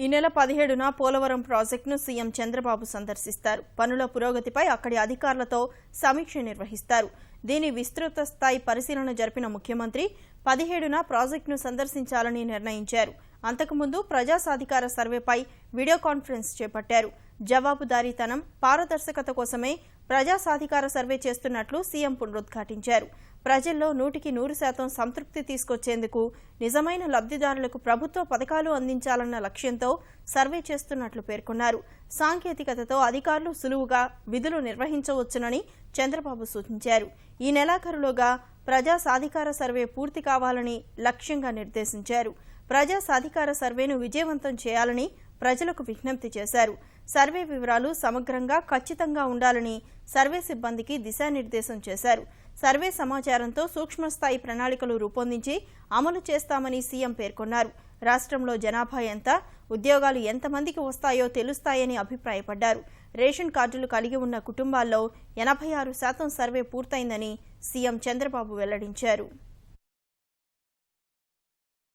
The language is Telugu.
ఈ నెల 17న పోలవరం ప్రాజెక్టును సీఎం చంద్రబాబు సందర్శిస్తారు. పనుల పురోగతిపై అక్కడి అధికారులతో సమీక్ష నిర్వహిస్తారు. దీని విస్తృత స్థాయి పరిశీలన జరిపిన ముఖ్యమంత్రి 17న ప్రాజెక్టును సందర్శించాలని నిర్ణయించారు. అంతకుముందు ప్రజా సాధికార సర్వేపై వీడియో కాన్ఫరెన్స్ చేపట్టారు. జవాబుదారీతనం, పారదర్శకత కోసమే ప్రజా సాధికార సర్వే చేస్తున్నట్లు సీఎం పునరుద్ఘాటించారు. ప్రజల్లో 100% సంతృప్తి తీసుకొచ్చేందుకు నిజమైన లబ్ధిదారులకు ప్రభుత్వ పథకాలు అందించాలన్న లక్ష్యంతో సర్వే చేస్తున్నట్లు పేర్కొన్నారు. సాంకేతికతతో అధికారులు సులువుగా విధులు నిర్వహించవచ్చునని చంద్రబాబు సూచించారు. ఈ నెలాఖరులోగా ప్రజా సాధికార సర్వే పూర్తి కావాలని లక్ష్యంగా నిర్దేశించారు. ప్రజా సాధికార సర్వేను విజయవంతం చేయాలని ప్రజలకు విజ్ఞప్తి చేశారు. సర్వే వివరాలు సమగ్రంగా, ఖచ్చితంగా ఉండాలని సర్వే సిబ్బందికి దిశానిర్దేశం చేశారు. సర్వే సమాచారంతో సూక్ష్మస్థాయి ప్రణాళికలు రూపొందించి అమలు చేస్తామని సీఎం పేర్కొన్నారు. రాష్ట్రంలో జనాభా ఎంత, ఉద్యోగాలు ఎంతమందికి వస్తాయో తెలుస్తాయని అభిప్రాయపడ్డారు. రేషన్ కార్డులు కలిగి ఉన్న కుటుంబాల్లో 86% సర్వే పూర్తయిందని సీఎం చంద్రబాబు వెల్లడించారు.